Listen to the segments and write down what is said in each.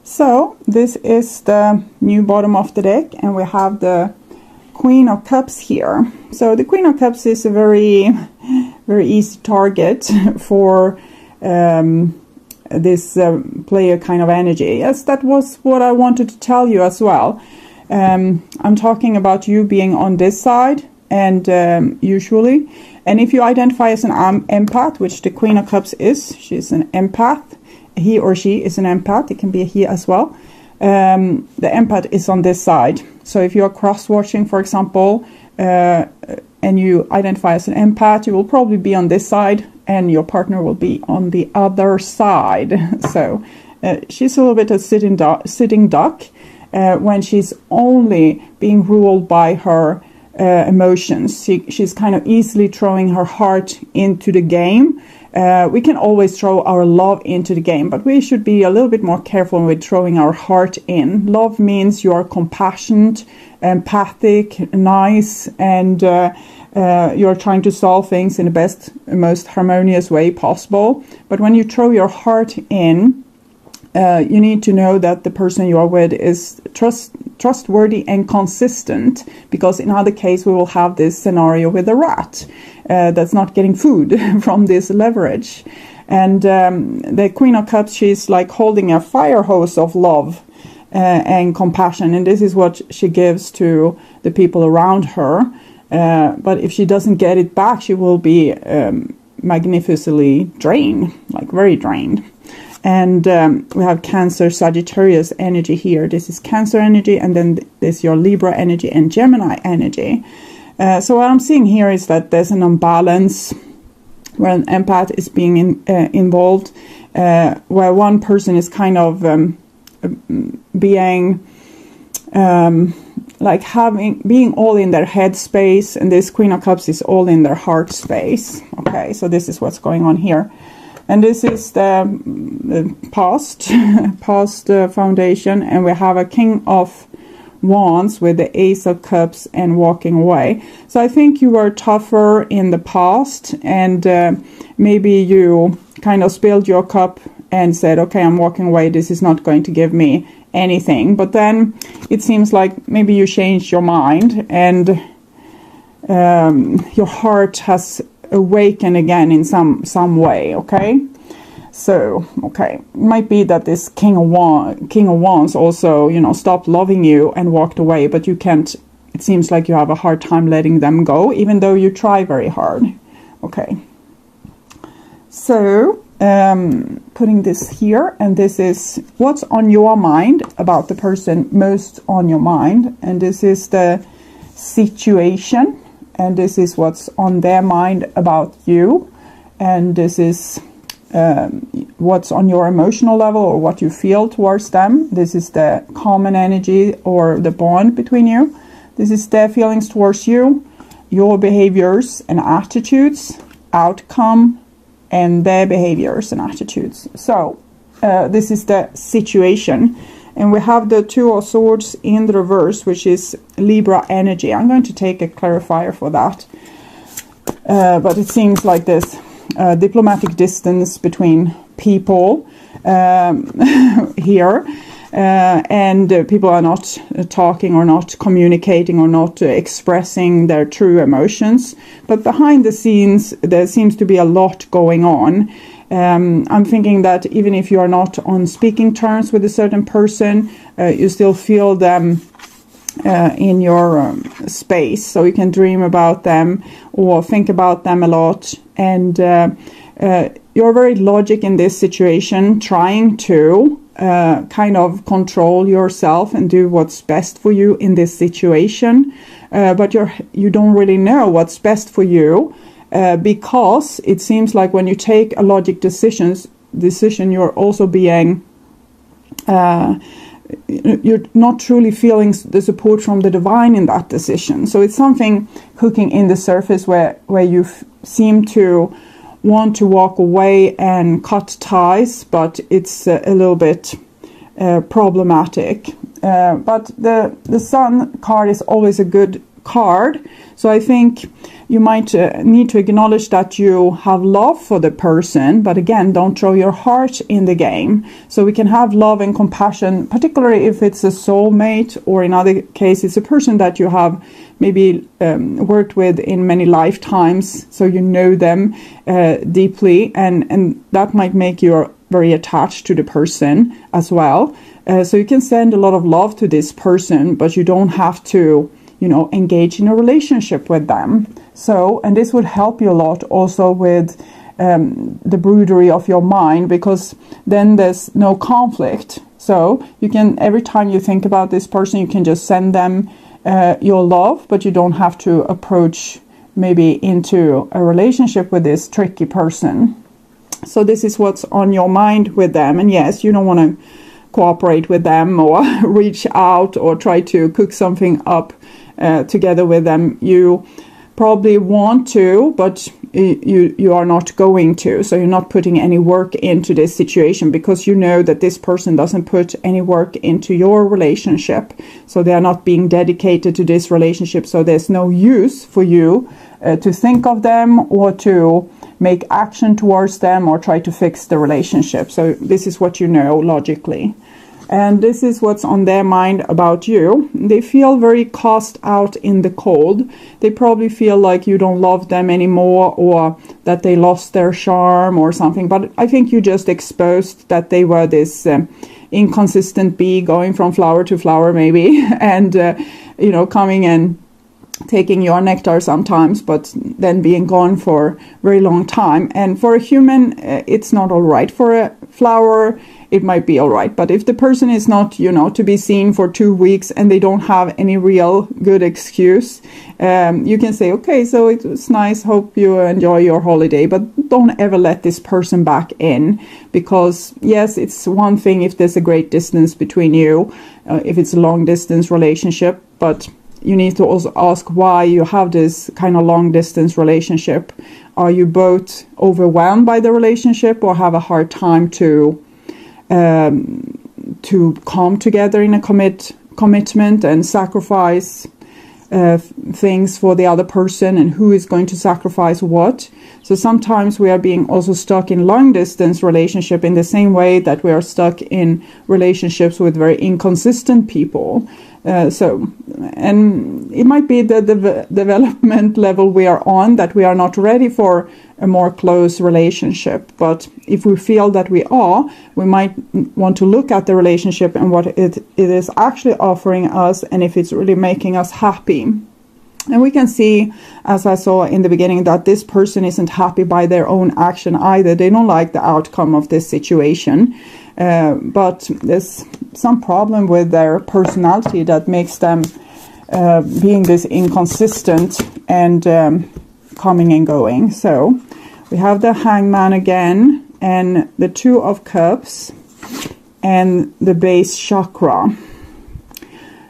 So this is the new bottom of the deck, and we have the Queen of Cups here. So the Queen of Cups is a very easy target for this player kind of energy. Yes, that was what I wanted to tell you as well. I'm talking about you being on this side, and usually, and if you identify as an empath, which the Queen of Cups is, she's an empath. He or she is an empath. It can be a he as well. The empath is on this side. So if you're cross-watching, for example, and you identify as an empath, you will probably be on this side and your partner will be on the other side. So she's a little bit a sitting duck when she's only being ruled by her emotions. She's kind of easily throwing her heart into the game. We can always throw our love into the game, but we should be a little bit more careful with throwing our heart in. Love means you are compassionate, empathic, nice, and you're trying to solve things in the best, most harmonious way possible. But when you throw your heart in, you need to know that the person you are with is trustworthy and consistent, because in other case we will have this scenario with a rat that's not getting food from this leverage. And the Queen of Cups, she's like holding a fire hose of love and compassion, and this is what she gives to the people around her. But if she doesn't get it back, she will be magnificently drained, like very drained. And we have Cancer, Sagittarius energy here. This is Cancer energy, and then there's your Libra energy and Gemini energy. So what I'm seeing here is that there's an imbalance where an empath is being involved, where one person is kind of being being all in their head space, and this Queen of Cups is all in their heart space. Okay, so this is what's going on here. And this is the past foundation, and we have a King of Wands with the Ace of Cups and walking away. So I think you were tougher in the past, and maybe you kind of spilled your cup and said, okay, I'm walking away, this is not going to give me anything. But then it seems like maybe you changed your mind, and your heart has awaken again in some way. Okay, so okay, it might be that this King of Wands also, you know, stopped loving you and walked away, but you can't, it seems like you have a hard time letting them go, even though you try very hard. Okay, so putting this here, and this is what's on your mind about the person, most on your mind, and this is the situation. And this is what's on their mind about you. And this is what's on your emotional level, or what you feel towards them. This is the common energy or the bond between you. This is their feelings towards you, your behaviors and attitudes, outcome, and their behaviors and attitudes. So this is the situation. And we have the Two of Swords in the reverse, which is Libra energy. I'm going to take a clarifier for that. But it seems like this diplomatic distance between people here. And people are not talking or not communicating or not expressing their true emotions. But behind the scenes, there seems to be a lot going on. I'm thinking that even if you are not on speaking terms with a certain person, you still feel them in your space. So you can dream about them or think about them a lot. And you're very logic in this situation, trying to kind of control yourself and do what's best for you in this situation. But you don't really know what's best for you. Because it seems like when you take a logic decision, you're also being, you're not truly feeling the support from the divine in that decision. So it's something cooking in the surface where you seem to want to walk away and cut ties, but it's a little bit problematic. But the Sun card is always a good card. So I think you might need to acknowledge that you have love for the person, but again, don't throw your heart in the game. So we can have love and compassion, particularly if it's a soulmate, or in other cases, a person that you have maybe worked with in many lifetimes, so you know them deeply, and that might make you very attached to the person as well. So you can send a lot of love to this person, but you don't have to, engage in a relationship with them. So, and this would help you a lot also with the broodery of your mind, because then there's no conflict. So you can, every time you think about this person, you can just send them your love, but you don't have to approach maybe into a relationship with this tricky person. So this is what's on your mind with them. And yes, you don't want to cooperate with them or reach out or try to cook something up together with them. You probably want to, but you are not going to. So you're not putting any work into this situation, because you know that this person doesn't put any work into your relationship. So they are not being dedicated to this relationship. So there's no use for you to think of them or to make action towards them or try to fix the relationship. So this is what you know logically. And this is what's on their mind about you. They feel very cast out in the cold. They probably feel like you don't love them anymore, or that they lost their charm or something. But I think you just exposed that they were this inconsistent bee going from flower to flower maybe, and coming and taking your nectar sometimes, but then being gone for a very long time. And for a human, it's not all right. For a flower, it might be all right. But if the person is not, to be seen for 2 weeks and they don't have any real good excuse, you can say, okay, so it was nice. Hope you enjoy your holiday, but don't ever let this person back in, because yes, it's one thing if there's a great distance between you, if it's a long distance relationship, but you need to also ask why you have this kind of long distance relationship. Are you both overwhelmed by the relationship, or have a hard time to come together in a commitment and sacrifice things for the other person, and who is going to sacrifice what? So sometimes we are being also stuck in long distance relationship in the same way that we are stuck in relationships with very inconsistent people. And it might be the development level we are on, that we are not ready for a more close relationship. But if we feel that we are, we might want to look at the relationship and what it is actually offering us, and if it's really making us happy. And we can see, as I saw in the beginning, that this person isn't happy by their own action either. They don't like the outcome of this situation. But there's some problem with their personality that makes them being this inconsistent and coming and going. So we have the Hangman again, and the Two of Cups, and the base chakra.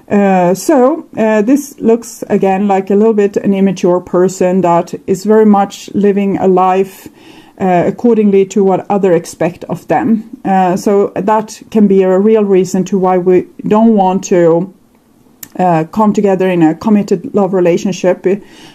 This looks again like a little bit an immature person that is very much living a life accordingly to what others expect of them. So that can be a real reason to why we don't want to come together in a committed love relationship,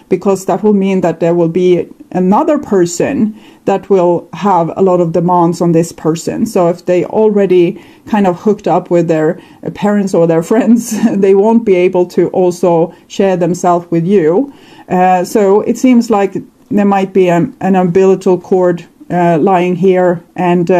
because that will mean that there will be another person that will have a lot of demands on this person. So if they already kind of hooked up with their parents or their friends, they won't be able to also share themselves with you. So it seems like there might be an umbilical cord lying here and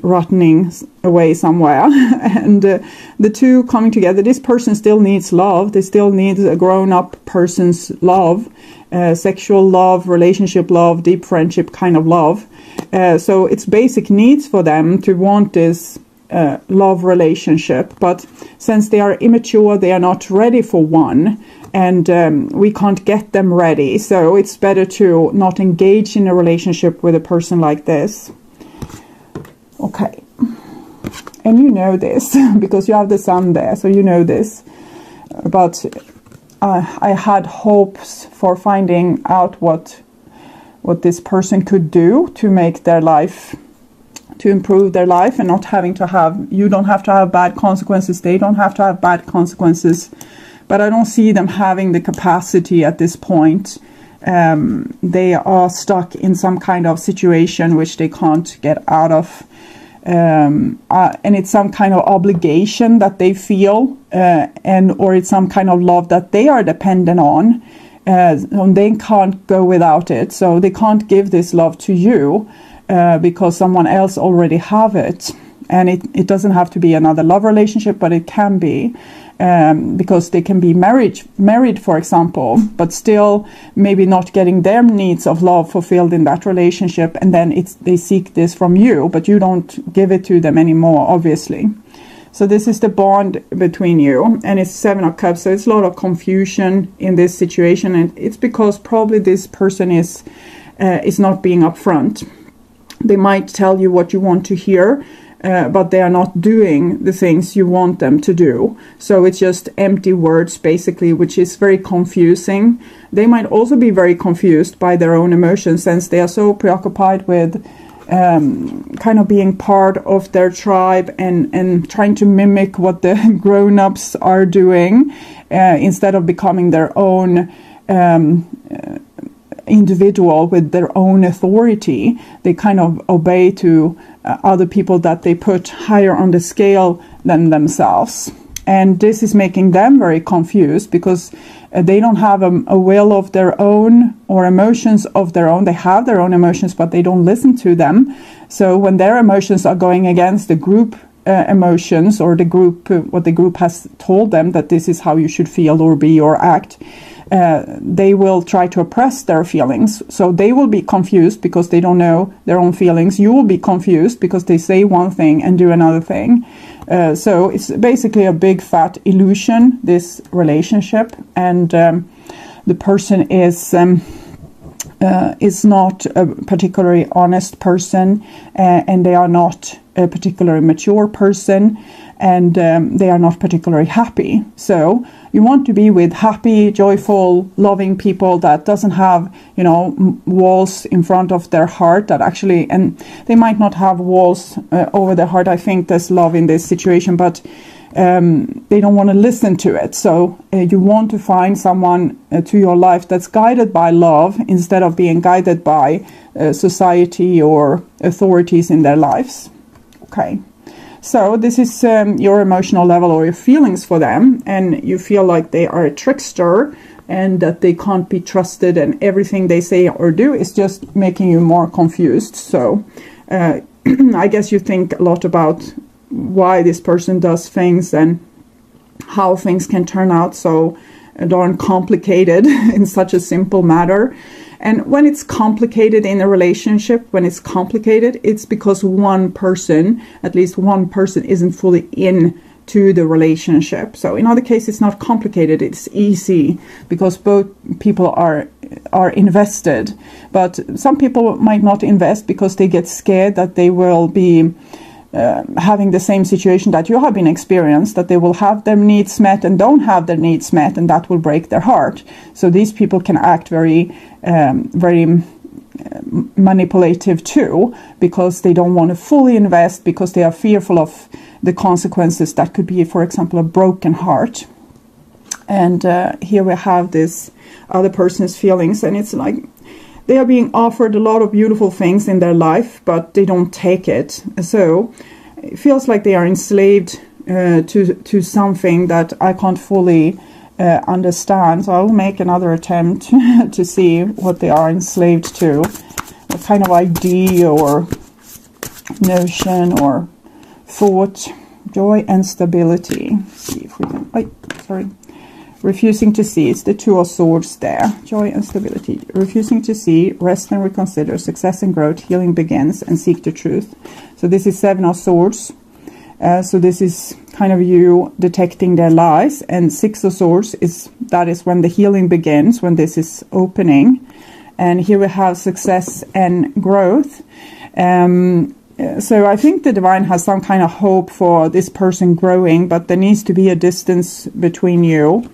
rotting away somewhere. And the two coming together, this person still needs love. They still need a grown-up person's love, sexual love, relationship love, deep friendship kind of love. So it's basic needs for them to want this love relationship. But since they are immature, they are not ready for one. And we can't get them ready. So it's better to not engage in a relationship with a person like this. Okay. And you know this because you have the sun there, so you know this. But I had hopes for finding out what this person could do to make their life, to improve their life, and not having to have, you don't have to have bad consequences, they don't have to have bad consequences. but I don't see them having the capacity at this point. They are stuck in some kind of situation which they can't get out of. And it's some kind of obligation that they feel, or it's some kind of love that they are dependent on. And they can't go without it. So they can't give this love to you because someone else already have it. And it doesn't have to be another love relationship, but it can be. Because they can be married, for example, but still maybe not getting their needs of love fulfilled in that relationship, and then they seek this from you, but you don't give it to them anymore, obviously. So this is the bond between you, and it's 7 of Cups, so it's a lot of confusion in this situation, and it's because probably this person is not being upfront. They might tell you what you want to hear, but they are not doing the things you want them to do. So it's just empty words, basically, which is very confusing. They might also be very confused by their own emotions, since they are so preoccupied with kind of being part of their tribe and trying to mimic what the grown-ups are doing instead of becoming their own individual with their own authority. They kind of obey to other people that they put higher on the scale than themselves. And this is making them very confused because they don't have a will of their own or emotions of their own. They have their own emotions, but they don't listen to them. So when their emotions are going against the group emotions, or the group, what the group has told them that this is how you should feel or be or act, they will try to oppress their feelings. So they will be confused because they don't know their own feelings. You will be confused because they say one thing and do another thing. So it's basically a big fat illusion, this relationship. And the person is not a particularly honest person, and they are not a particularly mature person, and they are not particularly happy. So you want to be with happy, joyful, loving people that doesn't have, walls in front of their heart that actually, and they might not have walls over their heart. I think there's love in this situation, but they don't want to listen to it. So you want to find someone to your life that's guided by love instead of being guided by society or authorities in their lives. Okay. So this is your emotional level or your feelings for them, and you feel like they are a trickster and that they can't be trusted, and everything they say or do is just making you more confused. So I guess you think a lot about why this person does things and how things can turn out so darn complicated in such a simple matter. And when it's complicated in a relationship, it's because one person, at least one person, isn't fully into the relationship. So in other cases, it's not complicated, it's easy because both people are invested. But some people might not invest because they get scared that they will be having the same situation that you have been experienced, that they will have their needs met and don't have their needs met, and that will break their heart. So these people can act very manipulative too, because they don't want to fully invest, because they are fearful of the consequences that could be, for example, a broken heart. And here we have this other person's feelings, and it's like they are being offered a lot of beautiful things in their life, but they don't take it. So it feels like they are enslaved to something that I can't fully understand. So I'll make another attempt to see what they are enslaved to. What kind of idea or notion or thought. Joy and stability. Let's see if we can... Refusing to see, it's the 2 of Swords there. Joy and stability. Refusing to see, rest and reconsider, success and growth, healing begins, and seek the truth. So this is 7 of Swords. So this is kind of you detecting their lies. And 6 of Swords is when the healing begins, when this is opening. And here we have success and growth. So I think the divine has some kind of hope for this person growing, but there needs to be a distance between you.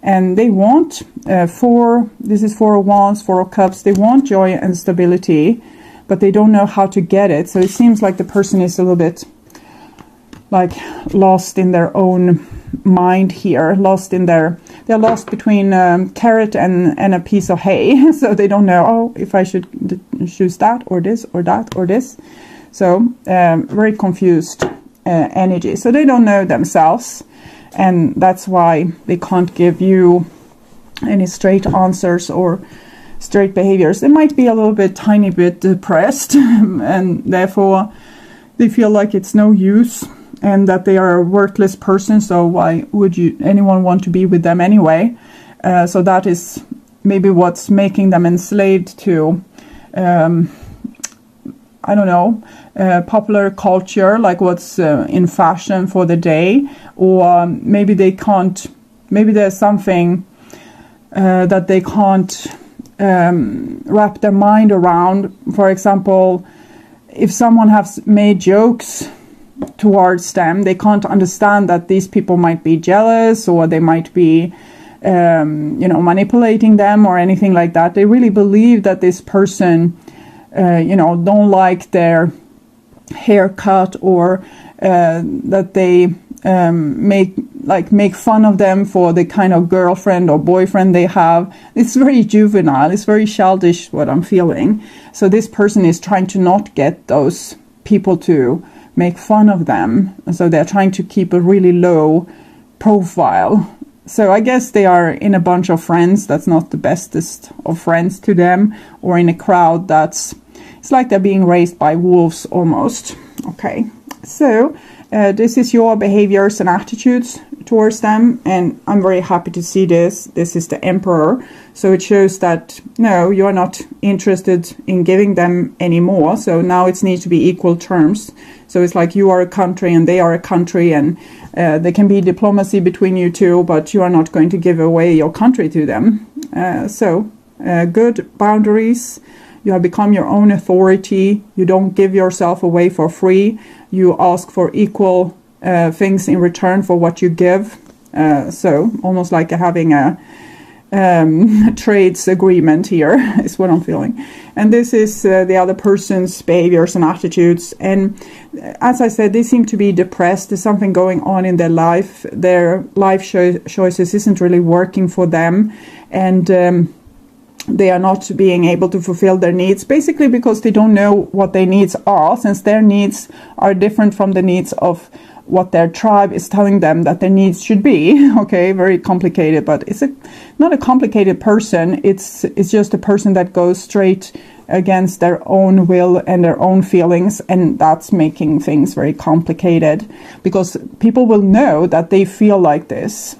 And they want this is 4 of Wands, 4 of Cups. They want joy and stability, but they don't know how to get it. So it seems like the person is a little bit like lost in their own mind here, they're lost between carrot and a piece of hay. So they don't know, oh, if I should choose that or this or that or this. So very confused energy. So they don't know themselves, and that's why they can't give you any straight answers or straight behaviors. They might be a little bit, tiny bit depressed, and therefore they feel like it's no use and that they are a worthless person. So why would anyone want to be with them anyway? So that is maybe what's making them enslaved to, I don't know, popular culture, like what's in fashion for the day, or maybe they can't. Maybe there's something that they can't wrap their mind around. For example, if someone has made jokes towards them, they can't understand that these people might be jealous, or they might be manipulating them or anything like that. They really believe that this person don't like their haircut, or that they make fun of them for the kind of girlfriend or boyfriend they have. It's very juvenile, it's very childish, what I'm feeling. So this person is trying to not get those people to make fun of them. So they're trying to keep a really low profile. So I guess they are in a bunch of friends that's not the bestest of friends to them, or in a crowd it's like they're being raised by wolves almost. Okay, so this is your behaviors and attitudes towards them, and I'm very happy to see this. This is the Emperor, so it shows that no, you are not interested in giving them anymore. So now it needs to be equal terms. So it's like you are a country and they are a country, and there can be diplomacy between you two, but you are not going to give away your country to them. So good boundaries. You have become your own authority. You don't give yourself away for free. You ask for equal things in return for what you give. So almost like having a trades agreement here is what I'm feeling. And this is the other person's behaviors and attitudes. And as I said, they seem to be depressed. There's something going on in their life. Their life choices isn't really working for them. And they are not being able to fulfill their needs, basically because they don't know what their needs are, since their needs are different from the needs of what their tribe is telling them that their needs should be. Okay, very complicated, but it's not a complicated person. It's just a person that goes straight against their own will and their own feelings, and that's making things very complicated, because people will know that they feel like this.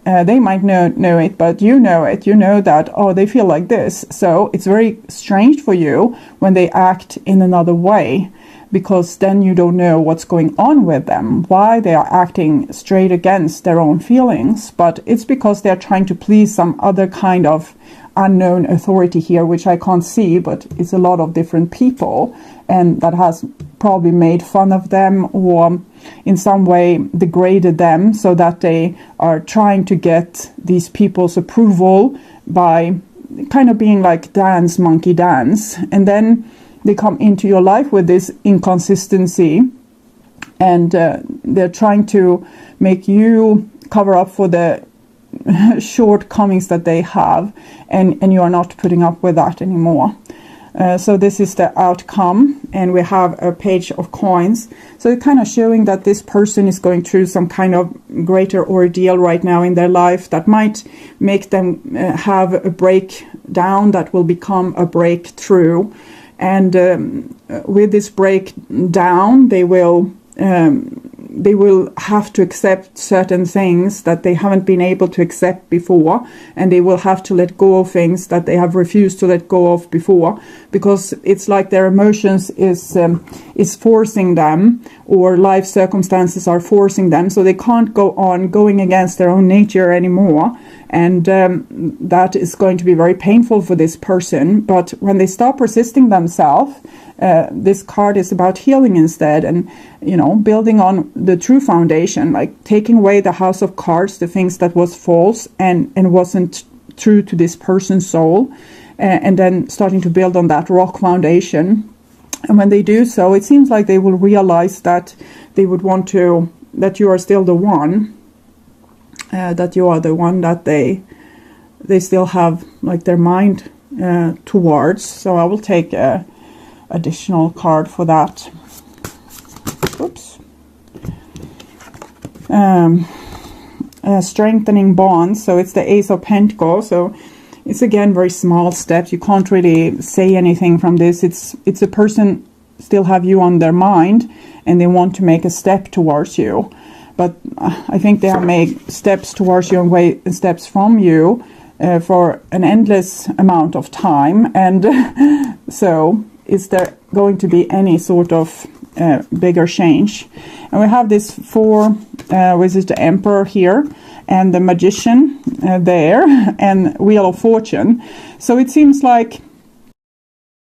They might know it, but you know it. You know that, oh, they feel like this. So it's very strange for you when they act in another way, because then you don't know what's going on with them, why they are acting straight against their own feelings. But it's because they're trying to please some other kind of unknown authority here, which I can't see, but it's a lot of different people, and that has probably made fun of them or in some way degraded them, so that they are trying to get these people's approval by kind of being like dance, monkey dance. And then they come into your life with this inconsistency, and they're trying to make you cover up for the shortcomings that they have, and you are not putting up with that anymore. So this is the outcome, and we have a page of coins. So it's kind of showing that this person is going through some kind of greater ordeal right now in their life that might make them have a breakdown that will become a breakthrough. And with this breakdown, they will have to accept certain things that they haven't been able to accept before, and they will have to let go of things that they have refused to let go of before, because it's like their emotions is forcing them, or life circumstances are forcing them, so they can't go on going against their own nature anymore. And that is going to be very painful for this person. But when they stop resisting themselves, this card is about healing instead, and building on the true foundation, like taking away the house of cards, the things that was false and wasn't true to this person's soul, and then starting to build on that rock foundation. And when they do so, it seems like they will realize that they would want to, that you are still the one. that you are the one that they still have like their mind towards. So I will take a additional card for that. Oops. Strengthening bonds. So it's the Ace of Pentacles. So it's again very small steps. You can't really say anything from this. It's a person still have you on their mind and they want to make a step towards you. But I think they have made steps towards you and steps from you for an endless amount of time. And so is there going to be any sort of bigger change? And we have this 4, which is the Emperor here, and the Magician there, and Wheel of Fortune. So it seems like